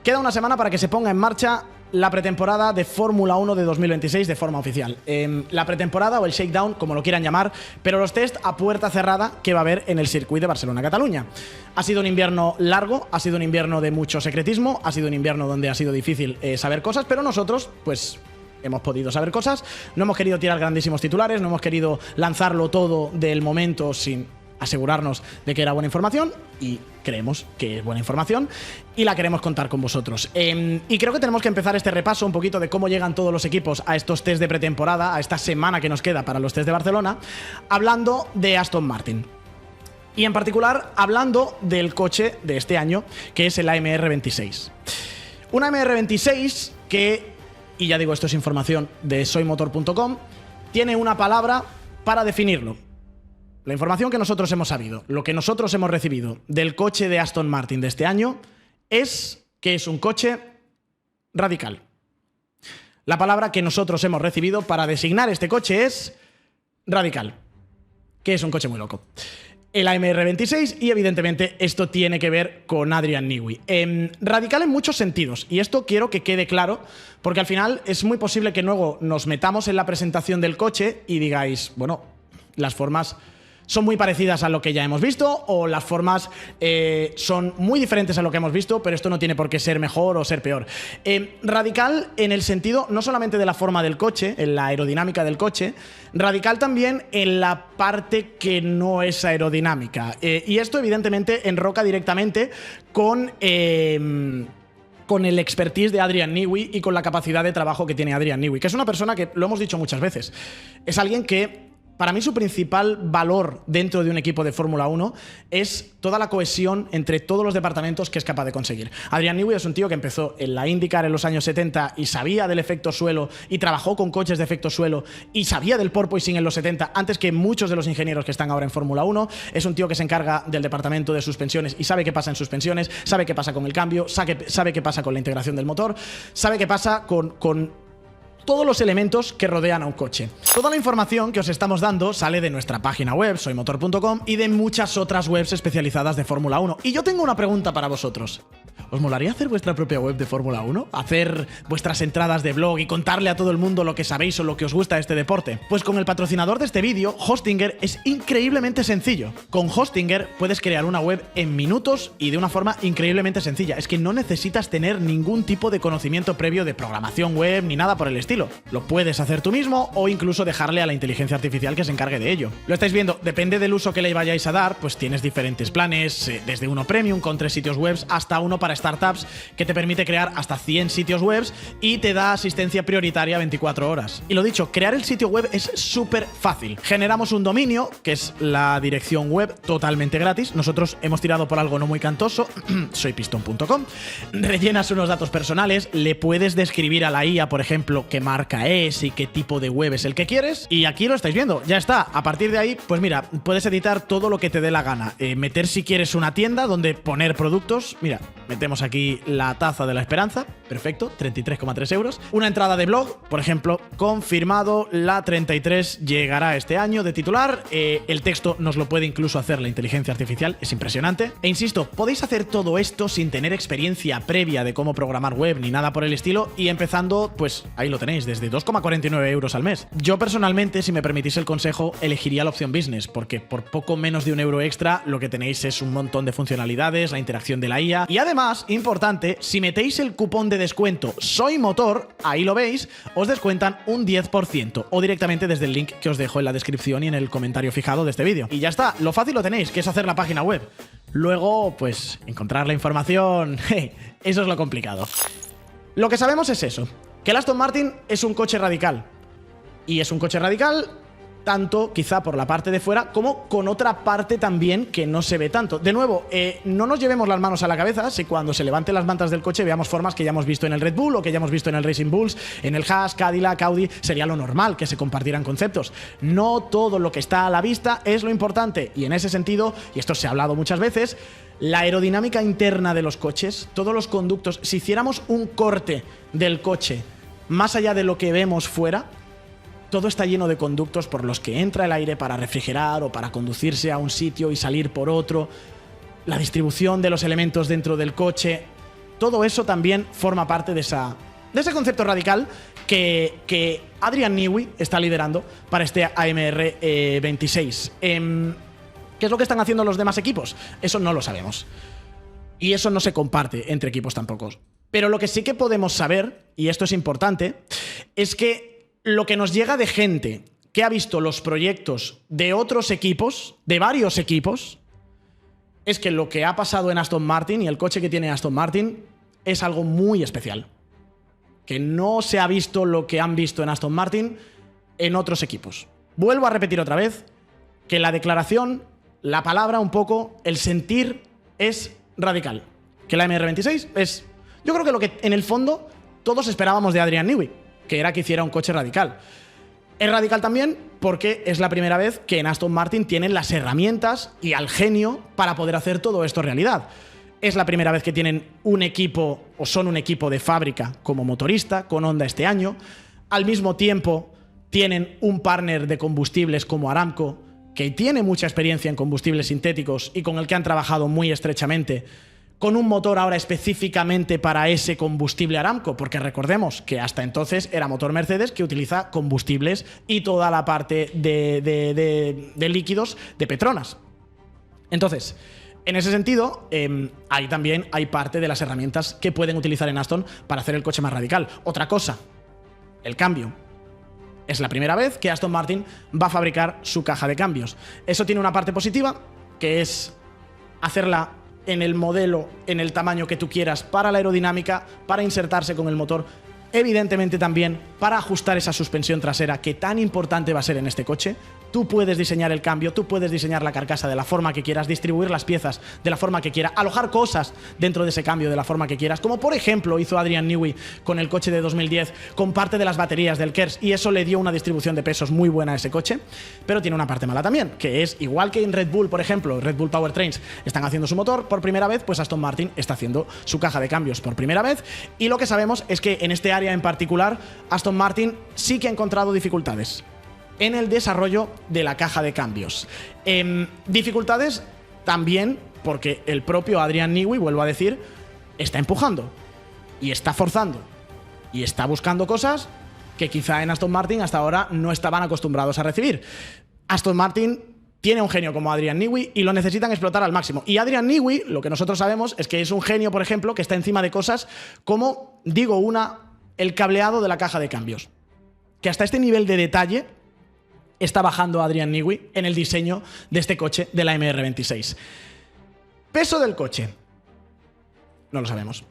Queda una semana para que se ponga en marcha la pretemporada de Fórmula 1 de 2026 de forma oficial. La pretemporada o el shakedown, como lo quieran llamar, pero los test a puerta cerrada que va a haber en el circuito de Barcelona-Cataluña. Ha sido un invierno largo, ha sido un invierno de mucho secretismo, ha sido un invierno donde ha sido difícil saber cosas, pero nosotros, pues, hemos podido saber cosas. No hemos querido tirar grandísimos titulares, no hemos querido lanzarlo todo del momento sin asegurarnos de que era buena información, y creemos que es buena información y la queremos contar con vosotros. Y creo que tenemos que empezar este repaso un poquito de cómo llegan todos los equipos a estos test de pretemporada, a esta semana que nos queda para los test de Barcelona, hablando de Aston Martin. Y en particular hablando del coche de este año, que es el AMR26. Un AMR26 que, y ya digo, esto es información de soymotor.com, tiene una palabra para definirlo. La información que nosotros hemos sabido, lo que nosotros hemos recibido del coche de Aston Martin de este año, es que es un coche radical. La palabra que nosotros hemos recibido para designar este coche es radical, que es un coche muy loco. El AMR26, y evidentemente esto tiene que ver con Adrian Newey. Radical en muchos sentidos, y esto quiero que quede claro, porque al final es muy posible que luego nos metamos en la presentación del coche y digáis, bueno, las formas son muy parecidas a lo que ya hemos visto, o las formas son muy diferentes a lo que hemos visto, pero esto no tiene por qué ser mejor o ser peor. Radical en el sentido no solamente de la forma del coche, en la aerodinámica del coche, radical también en la parte que no es aerodinámica. Y esto evidentemente enroca directamente con el expertise de Adrian Newey y con la capacidad de trabajo que tiene Adrian Newey, que es una persona que, lo hemos dicho muchas veces, es alguien que, para mí, su principal valor dentro de un equipo de Fórmula 1 es toda la cohesión entre todos los departamentos que es capaz de conseguir. Adrian Newey es un tío que empezó en la IndyCar en los años 70 y sabía del efecto suelo y trabajó con coches de efecto suelo y sabía del porpoising en los 70 antes que muchos de los ingenieros que están ahora en Fórmula 1. Es un tío que se encarga del departamento de suspensiones y sabe qué pasa en suspensiones, sabe qué pasa con el cambio, sabe qué pasa con la integración del motor, sabe qué pasa con todos los elementos que rodean a un coche. Toda la información que os estamos dando sale de nuestra página web, soymotor.com, y de muchas otras webs especializadas de Fórmula 1. Y yo tengo una pregunta para vosotros. ¿Os molaría hacer vuestra propia web de Fórmula 1? ¿Hacer vuestras entradas de blog y contarle a todo el mundo lo que sabéis o lo que os gusta de este deporte? Pues con el patrocinador de este vídeo, Hostinger, es increíblemente sencillo. Con Hostinger puedes crear una web en minutos y de una forma increíblemente sencilla. Es que no necesitas tener ningún tipo de conocimiento previo de programación web ni nada por el estilo. Lo puedes hacer tú mismo o incluso dejarle a la inteligencia artificial que se encargue de ello. Lo estáis viendo, depende del uso que le vayáis a dar, pues tienes diferentes planes, desde uno premium con 3 sitios web hasta uno para startups que te permite crear hasta 100 sitios web y te da asistencia prioritaria 24 horas. Y lo dicho, crear el sitio web es súper fácil. Generamos un dominio, que es la dirección web, totalmente gratis. Nosotros hemos tirado por algo no muy cantoso, soypiston.com. Rellenas unos datos personales, le puedes describir a la IA, por ejemplo, qué marca es y qué tipo de web es el que quieres. Y aquí lo estáis viendo, ya está. A partir de ahí, pues mira, puedes editar todo lo que te dé la gana. Meter si quieres una tienda donde poner productos. Mira, metemos aquí la taza de la esperanza. Perfecto, 33,3 euros. Una entrada de blog, por ejemplo, confirmado, la 33 llegará este año de titular. El texto nos lo puede incluso hacer la inteligencia artificial, es impresionante. E insisto, podéis hacer todo esto sin tener experiencia previa de cómo programar web ni nada por el estilo, y empezando, pues ahí lo tenéis, desde 2,49 euros al mes. Yo personalmente, si me permitís el consejo, elegiría la opción Business, porque por poco menos de €1 extra lo que tenéis es un montón de funcionalidades, la interacción de la IA, y además, importante, si metéis el cupón de descuento SOYMOTOR, ahí lo veis, os descuentan un 10%, o directamente desde el link que os dejo en la descripción y en el comentario fijado de este vídeo. Y ya está, lo fácil lo tenéis, que es hacer la página web. Luego, pues, encontrar la información, eso es lo complicado. Lo que sabemos es eso, que el Aston Martin es un coche radical. Y es un coche radical tanto quizá por la parte de fuera como con otra parte también que no se ve tanto. De nuevo, no nos llevemos las manos a la cabeza si cuando se levanten las mantas del coche veamos formas que ya hemos visto en el Red Bull o que ya hemos visto en el Racing Bulls, en el Haas, Cadillac, Audi. Sería lo normal que se compartieran conceptos. No todo lo que está a la vista es lo importante, y en ese sentido, y esto se ha hablado muchas veces, la aerodinámica interna de los coches, todos los conductos, si hiciéramos un corte del coche más allá de lo que vemos fuera, todo está lleno de conductos por los que entra el aire para refrigerar o para conducirse a un sitio y salir por otro. La distribución de los elementos dentro del coche. todo eso también forma parte de ese concepto radical que Adrian Newey está liderando para este AMR 26. ¿Qué es lo que están haciendo los demás equipos? Eso no lo sabemos. Y eso no se comparte entre equipos tampoco. Pero lo que sí que podemos saber, y esto es importante, es que lo que nos llega de gente que ha visto los proyectos de otros equipos, de varios equipos, es que lo que ha pasado en Aston Martin y el coche que tiene Aston Martin es algo muy especial. Que no se ha visto lo que han visto en Aston Martin en otros equipos. Vuelvo a repetir otra vez que la declaración, la palabra un poco, el sentir es radical. Que la MR26 es... Yo creo que lo que en el fondo todos esperábamos de Adrian Newey, que era que hiciera un coche radical. Es radical también porque es la primera vez que en Aston Martin tienen las herramientas y al genio para poder hacer todo esto realidad. Es la primera vez que tienen un equipo, o son un equipo de fábrica como motorista, con Honda este año. Al mismo tiempo, tienen un partner de combustibles como Aramco, que tiene mucha experiencia en combustibles sintéticos y con el que han trabajado muy estrechamente, con un motor ahora específicamente para ese combustible Aramco, porque recordemos que hasta entonces era motor Mercedes que utiliza combustibles y toda la parte de líquidos de Petronas. Entonces, en ese sentido, ahí también hay parte de las herramientas que pueden utilizar en Aston para hacer el coche más radical. Otra cosa, el cambio. Es la primera vez que Aston Martin va a fabricar su caja de cambios. Eso tiene una parte positiva, que es hacerla en el modelo, en el tamaño que tú quieras, para la aerodinámica, para insertarse con el motor, evidentemente también para ajustar esa suspensión trasera que tan importante va a ser en este coche. Tú puedes diseñar el cambio, tú puedes diseñar la carcasa de la forma que quieras, distribuir las piezas de la forma que quieras, alojar cosas dentro de ese cambio de la forma que quieras, como por ejemplo hizo Adrian Newey con el coche de 2010, con parte de las baterías del KERS, y eso le dio una distribución de pesos muy buena a ese coche. Pero tiene una parte mala también, que es igual que en Red Bull, por ejemplo, Red Bull Powertrains están haciendo su motor por primera vez, pues Aston Martin está haciendo su caja de cambios por primera vez, y lo que sabemos es que en este área en particular Aston Martin sí que ha encontrado dificultades en el desarrollo de la caja de cambios. Dificultades también porque el propio Adrian Newey, vuelvo a decir, está empujando y está forzando y está buscando cosas que quizá en Aston Martin hasta ahora no estaban acostumbrados a recibir. Aston Martin tiene un genio como Adrian Newey y lo necesitan explotar al máximo. Y Adrian Newey, lo que nosotros sabemos es que es un genio, por ejemplo, que está encima de cosas como, el cableado de la caja de cambios. Que hasta este nivel de detalle está bajando Adrian Newey en el diseño de este coche de la MR26. Peso del coche. No lo sabemos.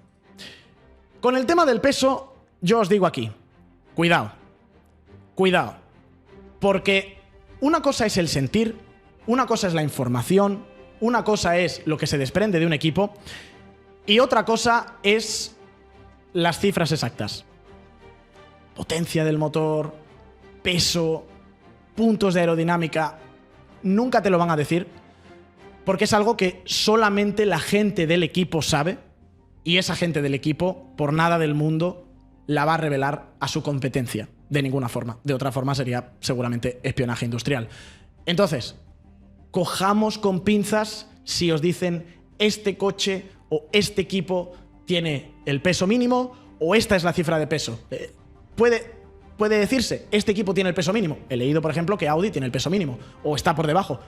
Con el tema del peso, yo os digo aquí, cuidado. Cuidado. Porque una cosa es el sentir, una cosa es la información, una cosa es lo que se desprende de un equipo y otra cosa es las cifras exactas. Potencia del motor, peso, puntos de aerodinámica, nunca te lo van a decir porque es algo que solamente la gente del equipo sabe y esa gente del equipo por nada del mundo la va a revelar a su competencia, de ninguna forma. De otra forma sería seguramente espionaje industrial. Entonces, cojamos con pinzas si os dicen este coche o este equipo tiene el peso mínimo o esta es la cifra de peso. Puede decirse, este equipo tiene el peso mínimo. He leído, por ejemplo, que Audi tiene el peso mínimo o está por debajo.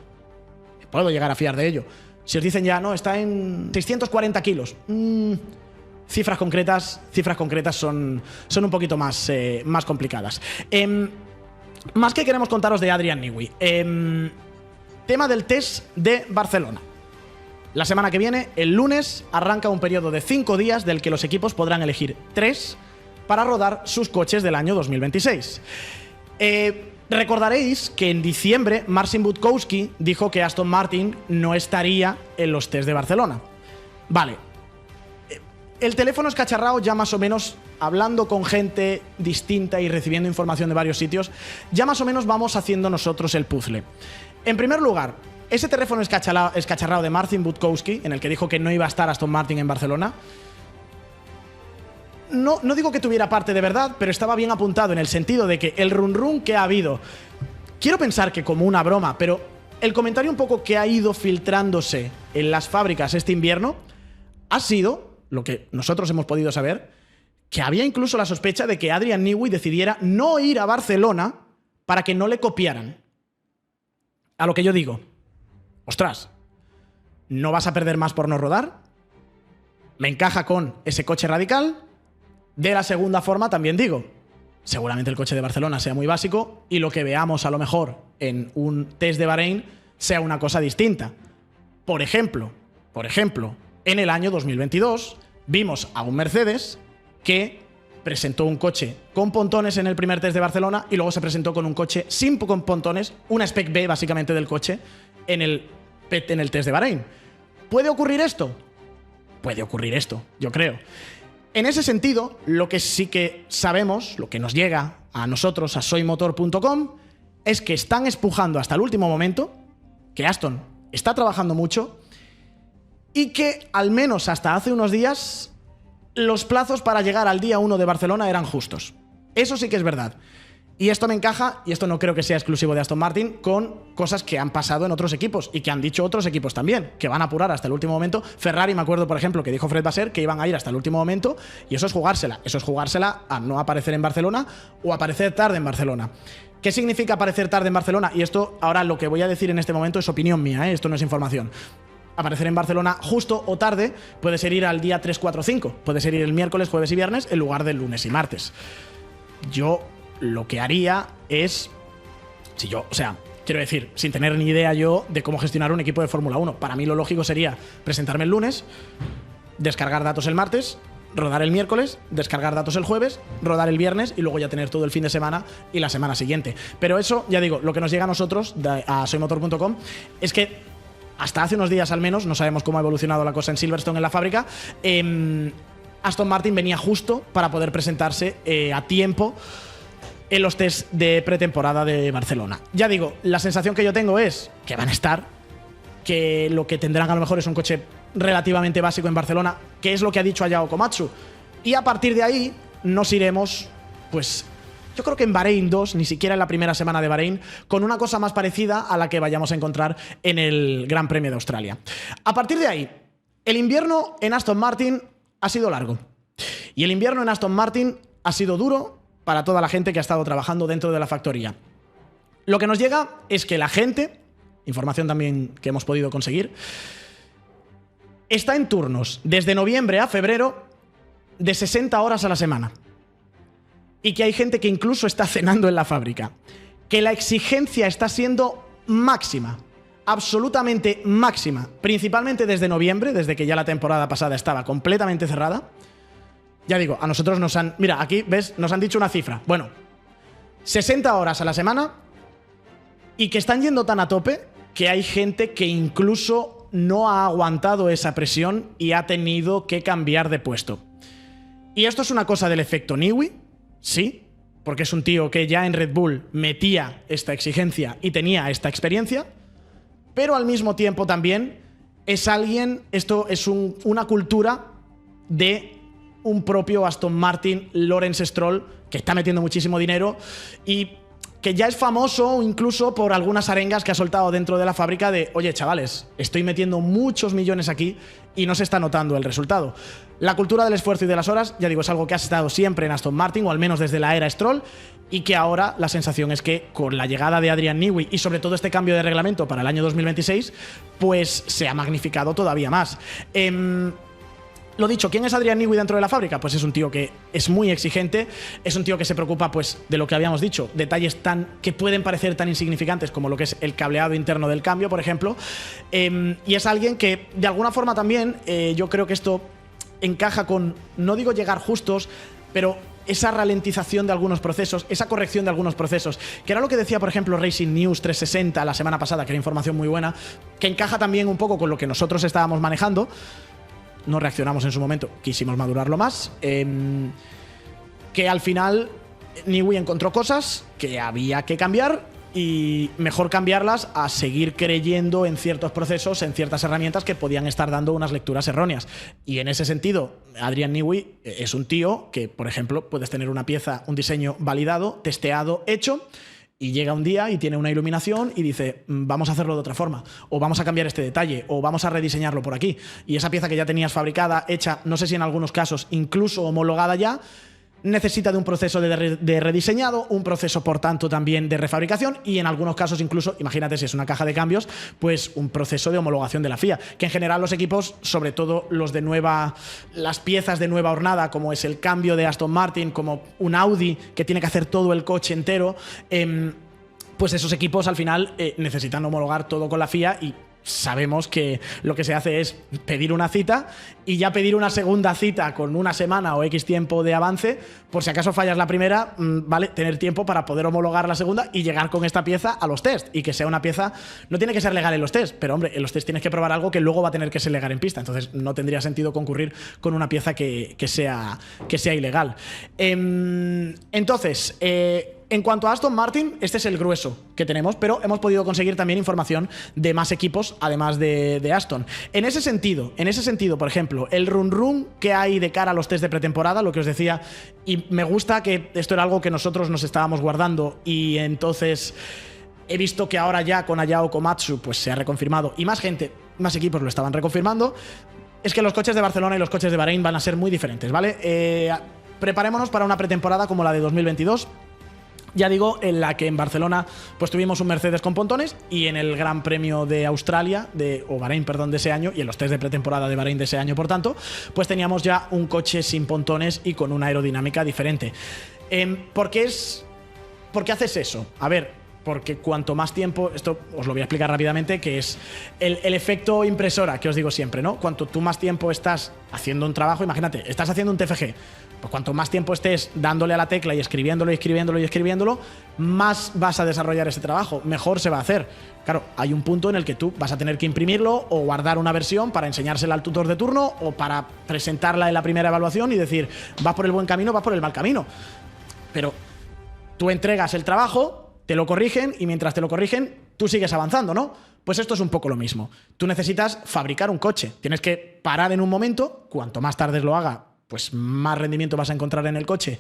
Puedo llegar a fiar de ello. Si os dicen ya, no, está en 640 kilos. Cifras concretas son un poquito más complicadas. Más que queremos contaros de Adrian Newey. Tema del test de Barcelona. La semana que viene, el lunes, arranca un periodo de 5 días del que los equipos podrán elegir 3 para rodar sus coches del año 2026. Recordaréis que en diciembre Marcin Budkowski dijo que Aston Martin no estaría en los test de Barcelona. Vale. El teléfono escacharrado ya más o menos, hablando con gente distinta y recibiendo información de varios sitios, ya más o menos vamos haciendo nosotros el puzzle. En primer lugar, ese teléfono escacharrado de Marcin Budkowski, en el que dijo que no iba a estar Aston Martin en Barcelona, no digo que tuviera parte de verdad, pero estaba bien apuntado en el sentido de que el run que ha habido, quiero pensar que como una broma, pero el comentario un poco que ha ido filtrándose en las fábricas este invierno ha sido lo que nosotros hemos podido saber, que había incluso la sospecha de que Adrian Newey decidiera no ir a Barcelona para que no le copiaran. A lo que yo digo, ostras, ¿no vas a perder más por no rodar? Me encaja con ese coche radical. De la segunda forma también digo, seguramente el coche de Barcelona sea muy básico y lo que veamos a lo mejor en un test de Bahrein sea una cosa distinta. Por ejemplo, en el año 2022 vimos a un Mercedes que presentó un coche con pontones en el primer test de Barcelona y luego se presentó con un coche con pontones, una Spec B básicamente del coche, en el test de Bahrein. ¿Puede ocurrir esto? Puede ocurrir esto, yo creo. En ese sentido, lo que sí que sabemos, lo que nos llega a nosotros, a soymotor.com, es que están espujando hasta el último momento, que Aston está trabajando mucho y que, al menos hasta hace unos días, los plazos para llegar al día 1 de Barcelona eran justos. Eso sí que es verdad. Y esto me encaja, y esto no creo que sea exclusivo de Aston Martin, con cosas que han pasado en otros equipos y que han dicho otros equipos también, que van a apurar hasta el último momento. Ferrari, me acuerdo, por ejemplo, que dijo Fred Vasseur que iban a ir hasta el último momento, y eso es jugársela. Eso es jugársela a no aparecer en Barcelona o aparecer tarde en Barcelona. ¿Qué significa aparecer tarde en Barcelona? Y esto, ahora lo que voy a decir en este momento es opinión mía, esto no es información. Aparecer en Barcelona justo o tarde puede ser ir al día 3, 4, 5. Puede ser ir el miércoles, jueves y viernes en lugar del lunes y martes. Yo lo que haría es, quiero decir, sin tener ni idea yo de cómo gestionar un equipo de Fórmula 1, para mí lo lógico sería presentarme el lunes, descargar datos el martes, rodar el miércoles, descargar datos el jueves, rodar el viernes y luego ya tener todo el fin de semana y la semana siguiente. Pero eso, ya digo, lo que nos llega a nosotros, a soymotor.com, es que hasta hace unos días al menos, no sabemos cómo ha evolucionado la cosa en Silverstone en la fábrica, Aston Martin venía justo para poder presentarse a tiempo en los test de pretemporada de Barcelona. Ya digo, la sensación que yo tengo es que van a estar, que lo que tendrán a lo mejor es un coche relativamente básico en Barcelona, que es lo que ha dicho Ayao Komatsu. Y a partir de ahí nos iremos, pues yo creo que en Bahrein 2, ni siquiera en la primera semana de Bahrein, con una cosa más parecida a la que vayamos a encontrar en el Gran Premio de Australia. A partir de ahí, el invierno en Aston Martin ha sido largo. Y el invierno en Aston Martin ha sido duro para toda la gente que ha estado trabajando dentro de la factoría. Lo que nos llega es que la gente, información también que hemos podido conseguir, está en turnos desde noviembre a febrero de 60 horas a la semana. Y que hay gente que incluso está cenando en la fábrica. Que la exigencia está siendo máxima, absolutamente máxima, principalmente desde noviembre, desde que ya la temporada pasada estaba completamente cerrada. Ya digo, a nosotros nos han... Mira, aquí, ¿ves? Nos han dicho una cifra. Bueno, 60 horas a la semana y que están yendo tan a tope que hay gente que incluso no ha aguantado esa presión y ha tenido que cambiar de puesto. Y esto es una cosa del efecto Newey, sí, porque es un tío que ya en Red Bull metía esta exigencia y tenía esta experiencia, pero al mismo tiempo también es alguien, esto es una cultura de un propio Aston Martin, Lawrence Stroll, que está metiendo muchísimo dinero y que ya es famoso incluso por algunas arengas que ha soltado dentro de la fábrica de, oye, chavales, estoy metiendo muchos millones aquí y no se está notando el resultado. La cultura del esfuerzo y de las horas, ya digo, es algo que ha estado siempre en Aston Martin, o al menos desde la era Stroll, y que ahora la sensación es que con la llegada de Adrian Newey y sobre todo este cambio de reglamento para el año 2026, pues se ha magnificado todavía más. Lo dicho, ¿quién es Adrian Newey dentro de la fábrica? Pues es un tío que es muy exigente, es un tío que se preocupa pues de lo que habíamos dicho, detalles que pueden parecer tan insignificantes como lo que es el cableado interno del cambio, por ejemplo, y es alguien que de alguna forma también, yo creo que esto encaja con, no digo llegar justos, pero esa ralentización de algunos procesos, esa corrección de algunos procesos, que era lo que decía, por ejemplo, Racing News 360 la semana pasada, que era información muy buena, que encaja también un poco con lo que nosotros estábamos manejando. No reaccionamos en su momento, quisimos madurarlo más. Que al final Newey encontró cosas que había que cambiar y mejor cambiarlas a seguir creyendo en ciertos procesos, en ciertas herramientas que podían estar dando unas lecturas erróneas. Y en ese sentido, Adrian Newey es un tío que, por ejemplo, puedes tener una pieza, un diseño validado, testeado, hecho, Y llega un día y tiene una iluminación y dice, vamos a hacerlo de otra forma, o vamos a cambiar este detalle, o vamos a rediseñarlo por aquí. Y esa pieza que ya tenías fabricada, hecha, no sé si en algunos casos incluso homologada ya, necesita de un proceso de rediseñado, un proceso, por tanto, también de refabricación y en algunos casos incluso, imagínate si es una caja de cambios, pues un proceso de homologación de la FIA, que en general los equipos, sobre todo las piezas de nueva hornada, como es el cambio de Aston Martin, como un Audi que tiene que hacer todo el coche entero, pues esos equipos al final necesitan homologar todo con la FIA y sabemos que lo que se hace es pedir una cita y ya pedir una segunda cita con una semana o X tiempo de avance, por si acaso fallas la primera, ¿vale? Tener tiempo para poder homologar la segunda y llegar con esta pieza a los test y que sea una pieza, no tiene que ser legal en los test, pero hombre, en los test tienes que probar algo que luego va a tener que ser legal en pista, entonces no tendría sentido concurrir con una pieza que sea ilegal. Entonces, en cuanto a Aston Martin, este es el grueso que tenemos, pero hemos podido conseguir también información de más equipos, además de Aston. En ese sentido, por ejemplo, el run que hay de cara a los test de pretemporada, lo que os decía, y me gusta que esto era algo que nosotros nos estábamos guardando y entonces he visto que ahora ya con Ayao Komatsu pues se ha reconfirmado y más gente, más equipos lo estaban reconfirmando, es que los coches de Barcelona y los coches de Bahrein van a ser muy diferentes, ¿vale? Preparémonos para una pretemporada como la de 2022. Ya digo, en la que en Barcelona pues tuvimos un Mercedes con pontones y en el Gran Premio de Australia, o Bahrein, perdón, de ese año, y en los test de pretemporada de Bahrein de ese año, por tanto, pues teníamos ya un coche sin pontones y con una aerodinámica diferente. ¿Por qué haces eso? A ver, porque cuanto más tiempo, esto os lo voy a explicar rápidamente, que es el efecto impresora que os digo siempre, ¿no? Cuanto tú más tiempo estás haciendo un trabajo, imagínate, estás haciendo un TFG, pues cuanto más tiempo estés dándole a la tecla y escribiéndolo, más vas a desarrollar ese trabajo, mejor se va a hacer. Claro, hay un punto en el que tú vas a tener que imprimirlo o guardar una versión para enseñársela al tutor de turno o para presentarla en la primera evaluación y decir, vas por el buen camino, vas por el mal camino. Pero tú entregas el trabajo, te lo corrigen y mientras te lo corrigen, tú sigues avanzando, ¿no? Pues esto es un poco lo mismo. Tú necesitas fabricar un coche. Tienes que parar en un momento, cuanto más tarde lo haga, pues más rendimiento vas a encontrar en el coche,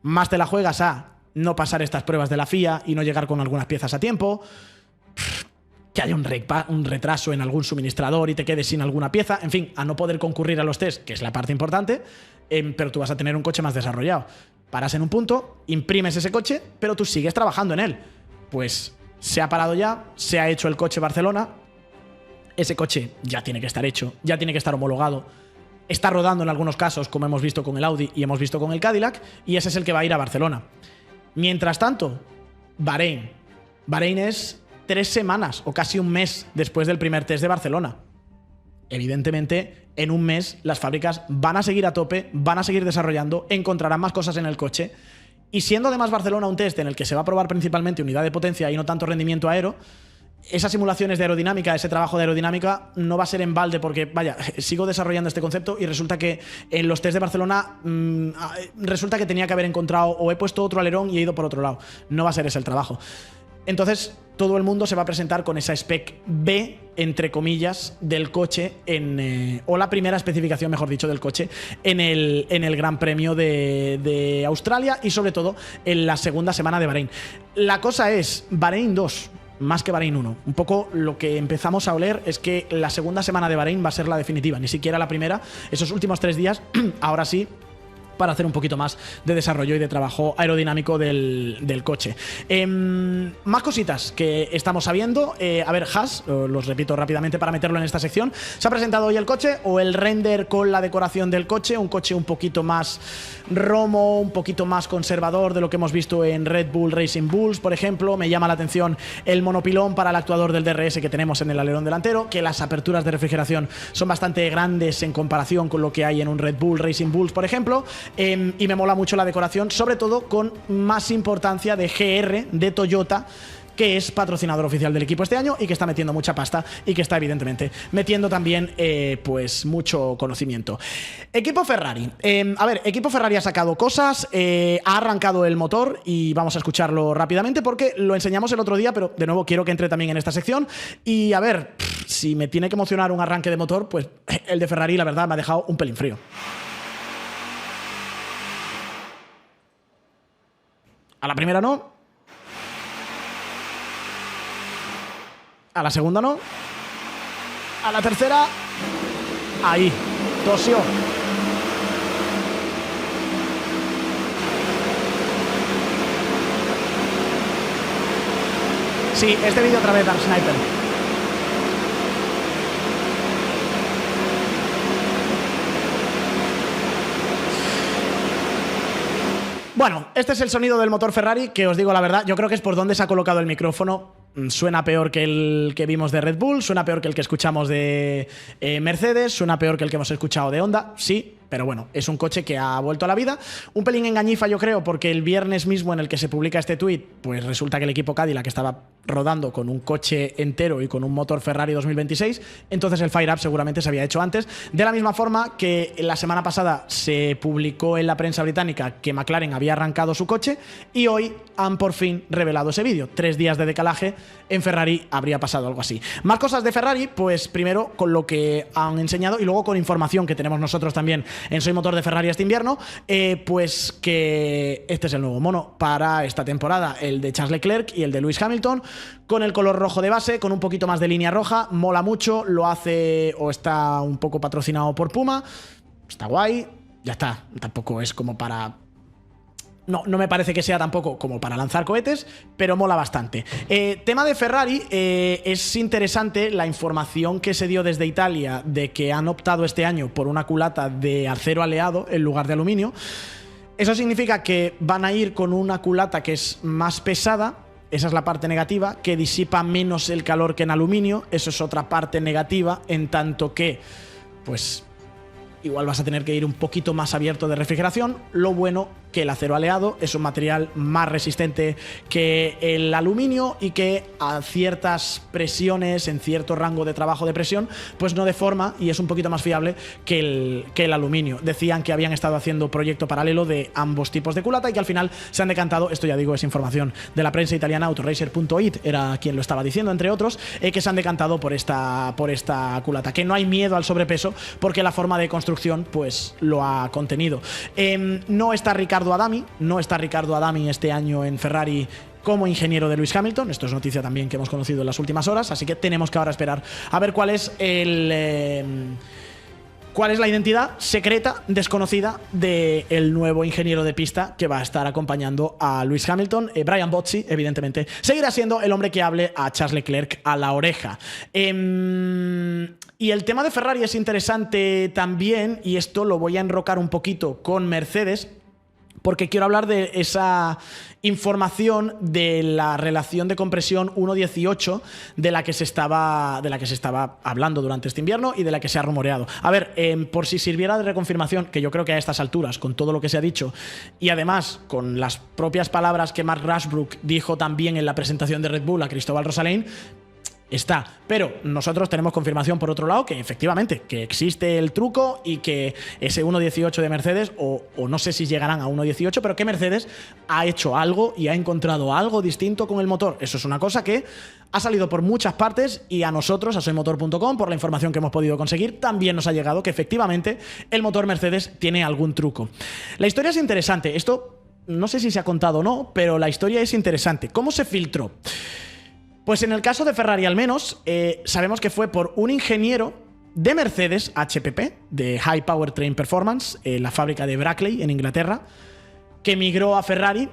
más te la juegas a no pasar estas pruebas de la FIA y no llegar con algunas piezas a tiempo, que haya un retraso en algún suministrador y te quedes sin alguna pieza, en fin, a no poder concurrir a los test, que es la parte importante, pero tú vas a tener un coche más desarrollado. Paras en un punto, imprimes ese coche, pero tú sigues trabajando en él. Pues se ha parado ya, se ha hecho el coche Barcelona, ese coche ya tiene que estar hecho, ya tiene que estar homologado, está rodando en algunos casos, como hemos visto con el Audi y hemos visto con el Cadillac, y ese es el que va a ir a Barcelona. Mientras tanto, Bahrein. Bahrein es 3 semanas o casi un mes después del primer test de Barcelona. Evidentemente, en un mes las fábricas van a seguir a tope, van a seguir desarrollando, encontrarán más cosas en el coche. Y siendo además Barcelona un test en el que se va a probar principalmente unidad de potencia y no tanto rendimiento aero, esas simulaciones de aerodinámica, ese trabajo de aerodinámica no va a ser en balde porque, vaya, sigo desarrollando este concepto y resulta que en los test de Barcelona resulta que tenía que haber encontrado o he puesto otro alerón y he ido por otro lado. No va a ser ese el trabajo. Entonces, todo el mundo se va a presentar con esa spec B, entre comillas, del coche, o la primera especificación, mejor dicho, del coche, en el Gran Premio de Australia y, sobre todo, en la segunda semana de Bahrein. La cosa es, Bahrein 2, más que Bahrein 1. Un poco lo que empezamos a oler es que la segunda semana de Bahrein va a ser la definitiva, ni siquiera la primera. Esos últimos 3 días, ahora sí, para hacer un poquito más de desarrollo y de trabajo aerodinámico del coche. Más cositas que estamos sabiendo. A ver, Haas, los repito rápidamente para meterlo en esta sección. Se ha presentado hoy el coche, o el render con la decoración del coche, un coche un poquito más romo, un poquito más conservador de lo que hemos visto en Red Bull Racing Bulls, por ejemplo. Me llama la atención el monopilón para el actuador del DRS que tenemos en el alerón delantero, que las aperturas de refrigeración son bastante grandes en comparación con lo que hay en un Red Bull Racing Bulls, por ejemplo. Y me mola mucho la decoración, sobre todo con más importancia de GR, de Toyota, que es patrocinador oficial del equipo este año y que está metiendo mucha pasta y que está evidentemente metiendo también pues mucho conocimiento. Equipo Ferrari. A ver, equipo Ferrari ha sacado cosas, ha arrancado el motor y vamos a escucharlo rápidamente porque lo enseñamos el otro día, pero de nuevo quiero que entre también en esta sección. Y a ver, si me tiene que emocionar un arranque de motor, pues el de Ferrari la verdad me ha dejado un pelín frío. A la primera no. A la segunda no. A la tercera. Ahí. Tosió. Sí, este vídeo otra vez, Dark Sniper. Bueno, este es el sonido del motor Ferrari, que os digo la verdad, yo creo que es por donde se ha colocado el micrófono. Suena peor que el que vimos de Red Bull, suena peor que el que escuchamos de Mercedes, suena peor que el que hemos escuchado de Honda, sí. Pero bueno, es un coche que ha vuelto a la vida. Un pelín engañifa, yo creo, porque el viernes mismo en el que se publica este tuit, pues resulta que el equipo Cadillac estaba rodando con un coche entero y con un motor Ferrari 2026. Entonces el Fire Up seguramente se había hecho antes. De la misma forma que la semana pasada se publicó en la prensa británica que McLaren había arrancado su coche y hoy han por fin revelado ese vídeo. 3 días de decalaje, en Ferrari habría pasado algo así. Más cosas de Ferrari, pues primero con lo que han enseñado y luego con información que tenemos nosotros también en Soy Motor de Ferrari este invierno, pues que este es el nuevo mono para esta temporada, el de Charles Leclerc y el de Lewis Hamilton, con el color rojo de base, con un poquito más de línea roja, mola mucho, lo hace o está un poco patrocinado por Puma, está guay, ya está, tampoco es como para... No me parece que sea tampoco como para lanzar cohetes, pero mola bastante. Tema de Ferrari, es interesante la información que se dio desde Italia de que han optado este año por una culata de acero aleado en lugar de aluminio. Eso significa que van a ir con una culata que es más pesada. Esa es la parte negativa, que disipa menos el calor que en aluminio. Eso es otra parte negativa, en tanto que, pues... igual vas a tener que ir un poquito más abierto de refrigeración. Lo bueno que el acero aleado es un material más resistente que el aluminio y que a ciertas presiones, en cierto rango de trabajo de presión, pues no deforma y es un poquito más fiable que el aluminio. Decían que habían estado haciendo proyecto paralelo de ambos tipos de culata y que al final se han decantado, esto ya digo es información de la prensa italiana, Autoracer.it era quien lo estaba diciendo, entre otros, que se han decantado por esta culata, que no hay miedo al sobrepeso porque la forma de construcción pues lo ha contenido. No está Ricardo Adami este año en Ferrari como ingeniero de Lewis Hamilton. Esto es noticia también que hemos conocido en las últimas horas, así que tenemos que ahora esperar a ver cuál es la identidad secreta, desconocida, del nuevo ingeniero de pista que va a estar acompañando a Lewis Hamilton. Brian Bozzi, evidentemente, seguirá siendo el hombre que hable a Charles Leclerc a la oreja. Y el tema de Ferrari es interesante también, y esto lo voy a enrocar un poquito con Mercedes, porque quiero hablar de esa información de la relación de compresión 1.18 de la que se estaba hablando durante este invierno y de la que se ha rumoreado. A ver, por si sirviera de reconfirmación, que yo creo que a estas alturas, con todo lo que se ha dicho y además con las propias palabras que Mark Rushbrook dijo también en la presentación de Red Bull a Cristóbal Rosalén, está, pero nosotros tenemos confirmación por otro lado que efectivamente que existe el truco y que ese 1.18 de Mercedes o no sé si llegarán a 1.18, pero que Mercedes ha hecho algo y ha encontrado algo distinto con el motor. Eso es una cosa que ha salido por muchas partes y a nosotros, a soymotor.com, por la información que hemos podido conseguir, también nos ha llegado que efectivamente el motor Mercedes tiene algún truco. La historia es interesante, esto no sé si se ha contado o no, pero la historia es interesante. ¿Cómo se filtró? Pues en el caso de Ferrari al menos, sabemos que fue por un ingeniero de Mercedes, HPP, de High Power Train Performance, la fábrica de Brackley en Inglaterra, que migró a Ferrari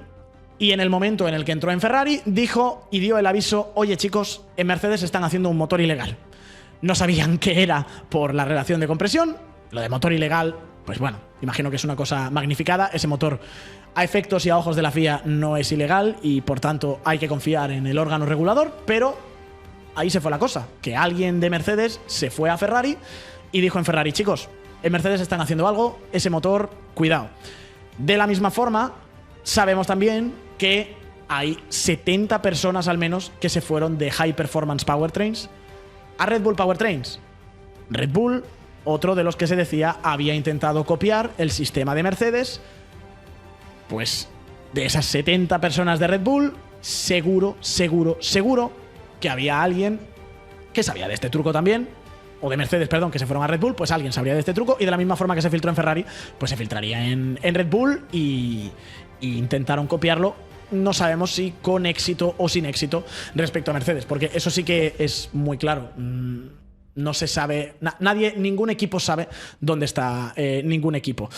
y en el momento en el que entró en Ferrari dijo y dio el aviso: oye chicos, en Mercedes están haciendo un motor ilegal. No sabían qué era por la relación de compresión, lo de motor ilegal, pues bueno, imagino que es una cosa magnificada. Ese motor, a efectos y a ojos de la FIA, no es ilegal y por tanto hay que confiar en el órgano regulador, pero ahí se fue la cosa, que alguien de Mercedes se fue a Ferrari y dijo en Ferrari: chicos, en Mercedes están haciendo algo, ese motor, cuidado. De la misma forma, sabemos también que hay 70 personas al menos que se fueron de High Performance Powertrains a Red Bull Powertrains. Red Bull, otro de los que se decía había intentado copiar el sistema de Mercedes. Pues de esas 70 personas de Red Bull, seguro que había alguien que sabía de este truco también, o de Mercedes, perdón, que se fueron a Red Bull, pues alguien sabría de este truco y de la misma forma que se filtró en Ferrari, pues se filtraría en Red Bull y intentaron copiarlo no sabemos si con éxito o sin éxito respecto a Mercedes, porque eso sí que es muy claro. No se sabe, ningún equipo sabe dónde está ningún equipo.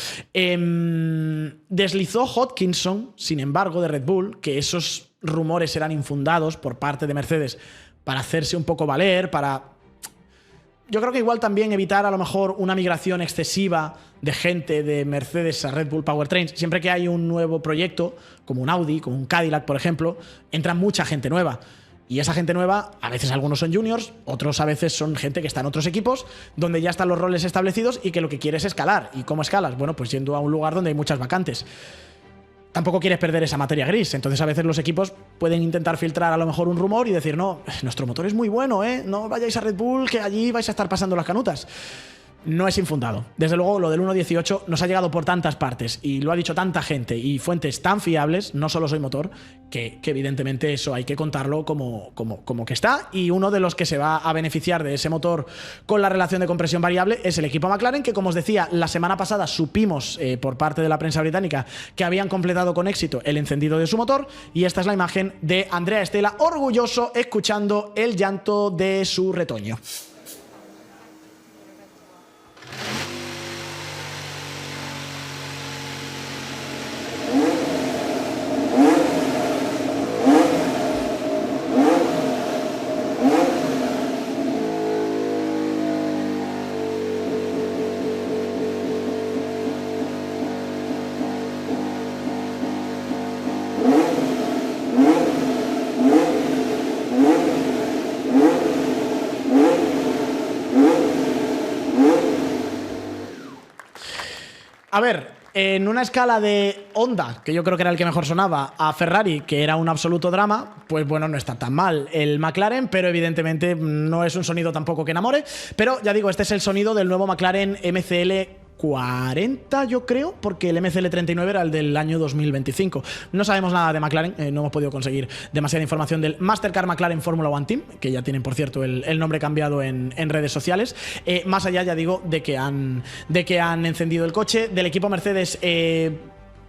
Deslizó Hodkinson, sin embargo, de Red Bull, que esos rumores eran infundados por parte de Mercedes para hacerse un poco valer, yo creo que igual también evitar a lo mejor una migración excesiva de gente de Mercedes a Red Bull Powertrains. Siempre que hay un nuevo proyecto, como un Audi, como un Cadillac, por ejemplo, entra mucha gente nueva. Y esa gente nueva, a veces algunos son juniors, otros a veces son gente que está en otros equipos, donde ya están los roles establecidos y que lo que quiere es escalar. ¿Y cómo escalas? Bueno, pues yendo a un lugar donde hay muchas vacantes. Tampoco quieres perder esa materia gris, entonces a veces los equipos pueden intentar filtrar a lo mejor un rumor y decir, no, nuestro motor es muy bueno, no vayáis a Red Bull, que allí vais a estar pasando las canutas. No es infundado. Desde luego, lo del 1.18 nos ha llegado por tantas partes y lo ha dicho tanta gente y fuentes tan fiables, no solo Soy Motor, que evidentemente eso hay que contarlo como que está. Y uno de los que se va a beneficiar de ese motor con la relación de compresión variable es el equipo McLaren, que, como os decía, la semana pasada supimos por parte de la prensa británica que habían completado con éxito el encendido de su motor. Y esta es la imagen de Andrea Stella orgulloso escuchando el llanto de su retoño. A ver, en una escala de Honda, que yo creo que era el que mejor sonaba, a Ferrari, que era un absoluto drama, pues bueno, no está tan mal el McLaren, pero evidentemente no es un sonido tampoco que enamore. Pero ya digo, este es el sonido del nuevo McLaren MCL 40, yo creo, porque el MCL 39 era el del año 2025. No sabemos nada de McLaren, no hemos podido conseguir demasiada información del Mastercar McLaren Formula One Team, que ya tienen, por cierto, el nombre cambiado en redes sociales. Más allá, ya digo, de que han encendido el coche. Del equipo Mercedes,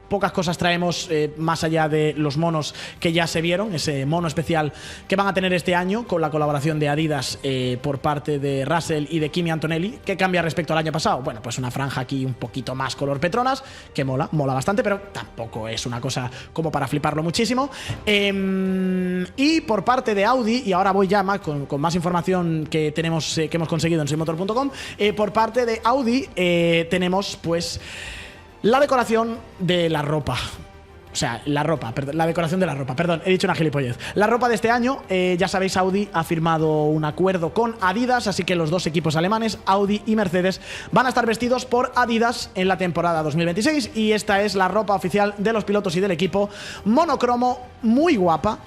pocas cosas traemos más allá de los monos que ya se vieron, ese mono especial que van a tener este año con la colaboración de Adidas por parte de Russell y de Kimi Antonelli. ¿Qué cambia respecto al año pasado? Bueno, pues una franja aquí un poquito más color Petronas, que mola bastante, pero tampoco es una cosa como para fliparlo muchísimo. Y por parte de Audi, y ahora voy ya más con más información que tenemos que hemos conseguido en soymotor.com, por parte de Audi tenemos pues la decoración de la ropa. O sea, la decoración de la ropa. Perdón, he dicho una gilipollez. La ropa de este año, ya sabéis, Audi ha firmado un acuerdo con Adidas, así que los dos equipos alemanes, Audi y Mercedes, van a estar vestidos por Adidas en la temporada 2026. Y esta es la ropa oficial de los pilotos y del equipo. Monocromo, muy guapa.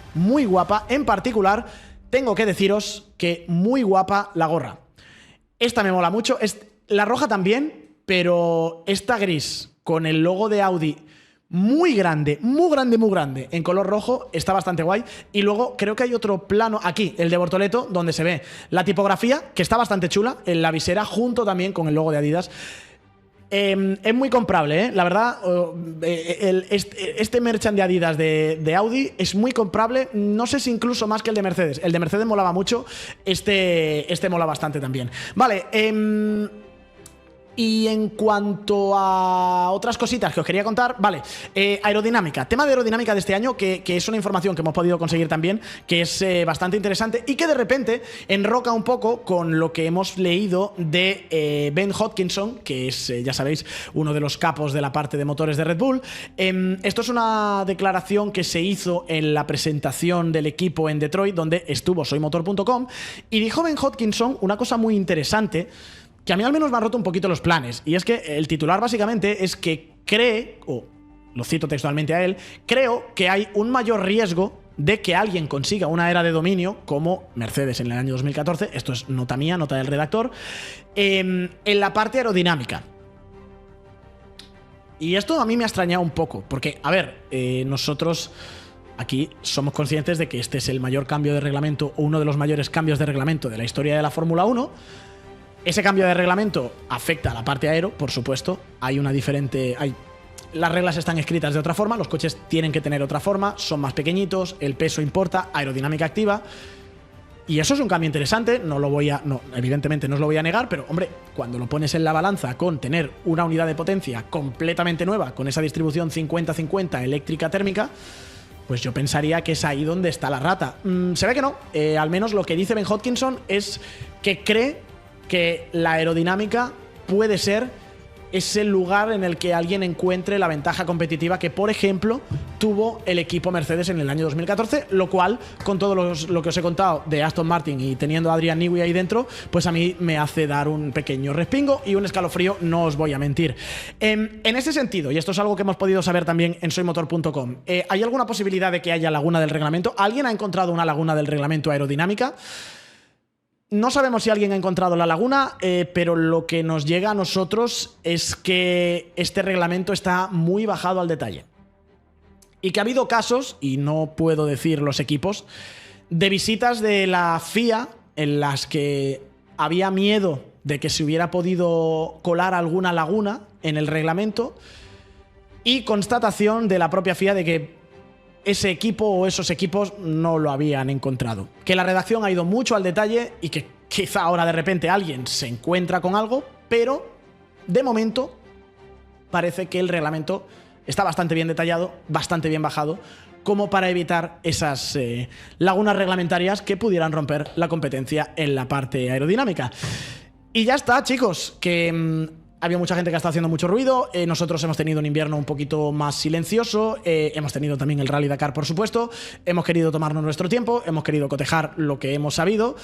En particular, tengo que deciros que muy guapa la gorra. Esta me mola mucho. La roja también, pero esta gris con el logo de Audi muy grande, en color rojo, está bastante guay. Y luego creo que hay otro plano aquí, el de Bortoleto, donde se ve la tipografía, que está bastante chula, en la visera, junto también con el logo de Adidas. Es muy comprable, la verdad. Este merchant de Adidas de Audi es muy comprable. No sé si incluso más que el de Mercedes. El de Mercedes molaba mucho, este mola bastante también. Vale, y en cuanto a otras cositas que os quería contar, vale, aerodinámica, tema de aerodinámica de este año, que es una información que hemos podido conseguir también, que es bastante interesante y que de repente enroca un poco con lo que hemos leído de Ben Hodkinson, que es, ya sabéis, uno de los capos de la parte de motores de Red Bull. Esto es una declaración que se hizo en la presentación del equipo en Detroit, donde estuvo soymotor.com, y dijo Ben Hodkinson una cosa muy interesante, que a mí al menos me ha roto un poquito los planes. Y es que el titular básicamente es que cree, o lo cito textualmente a él, creo que hay un mayor riesgo de que alguien consiga una era de dominio como Mercedes en el año 2014, esto es nota mía, nota del redactor, en la parte aerodinámica. Y esto a mí me ha extrañado un poco, porque, a ver, nosotros aquí somos conscientes de que este es el mayor cambio de reglamento, o uno de los mayores cambios de reglamento de la historia de la Fórmula 1. Ese cambio de reglamento afecta a la parte aero, por supuesto. Hay las reglas están escritas de otra forma, los coches tienen que tener otra forma, son más pequeñitos, el peso importa, aerodinámica activa. Y eso es un cambio interesante, evidentemente no os lo voy a negar, pero hombre, cuando lo pones en la balanza con tener una unidad de potencia completamente nueva, con esa distribución 50-50 eléctrica-térmica, pues yo pensaría que es ahí donde está la rata. Se ve que no, al menos lo que dice Ben Hodgkinson es que cree que la aerodinámica puede ser ese lugar en el que alguien encuentre la ventaja competitiva que, por ejemplo, tuvo el equipo Mercedes en el año 2014, lo cual, con todo lo que os he contado de Aston Martin y teniendo a Adrian Newey ahí dentro, pues a mí me hace dar un pequeño respingo y un escalofrío, no os voy a mentir. En ese sentido, y esto es algo que hemos podido saber también en soymotor.com, ¿hay alguna posibilidad de que haya laguna del reglamento? ¿Alguien ha encontrado una laguna del reglamento aerodinámica? No sabemos si alguien ha encontrado la laguna, pero lo que nos llega a nosotros es que este reglamento está muy bajado al detalle. Y que ha habido casos, y no puedo decir los equipos, de visitas de la FIA en las que había miedo de que se hubiera podido colar alguna laguna en el reglamento y constatación de la propia FIA de que ese equipo o esos equipos no lo habían encontrado. Que la redacción ha ido mucho al detalle y que quizá ahora de repente alguien se encuentra con algo, pero de momento parece que el reglamento está bastante bien detallado, bastante bien bajado, como para evitar esas lagunas reglamentarias que pudieran romper la competencia en la parte aerodinámica. Y ya está, chicos, que había mucha gente que ha estado haciendo mucho ruido. Nosotros hemos tenido un invierno un poquito más silencioso. Hemos tenido también el Rally Dakar, por supuesto. Hemos querido tomarnos nuestro tiempo. Hemos querido cotejar lo que hemos sabido.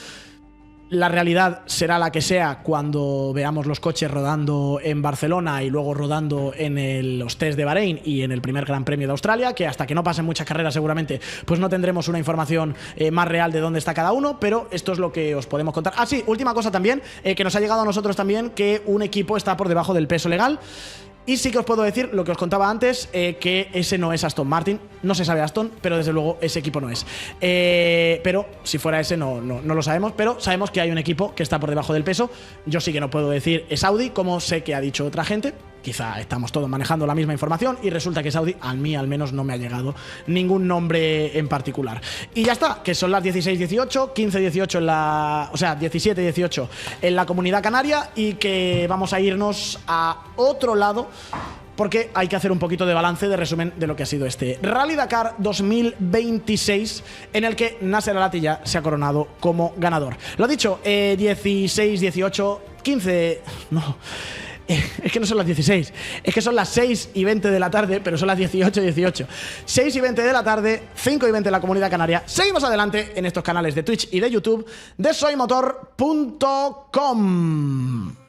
La realidad será la que sea cuando veamos los coches rodando en Barcelona y luego rodando en los test de Bahrein y en el primer Gran Premio de Australia, que hasta que no pasen muchas carreras seguramente pues no tendremos una información más real de dónde está cada uno, pero esto es lo que os podemos contar. Ah, sí, última cosa también, que nos ha llegado a nosotros también, que un equipo está por debajo del peso legal. Y sí que os puedo decir lo que os contaba antes, que ese no es Aston Martin. No se sabe Aston, pero desde luego ese equipo no es. Pero si fuera ese no lo sabemos, pero sabemos que hay un equipo que está por debajo del peso. Yo sí que no puedo decir es Audi, como sé que ha dicho otra gente. Quizá estamos todos manejando la misma información y resulta que es Audi. A mí al menos no me ha llegado ningún nombre en particular. Y ya está, que son las 16:18, 15:18 en la... O sea, 17:18 en la Comunidad Canaria y que vamos a irnos a otro lado porque hay que hacer un poquito de balance, de resumen de lo que ha sido este Rally Dakar 2026 en el que Nasser Al-Attiyah se ha coronado como ganador. Lo dicho, 16, 18, 15... No... Es que no son las 16, es que son las 6:20 de la tarde, pero son las 18:18. 6:20 de la tarde, 5:20 en la Comunidad Canaria. Seguimos adelante en estos canales de Twitch y de YouTube de soymotor.com.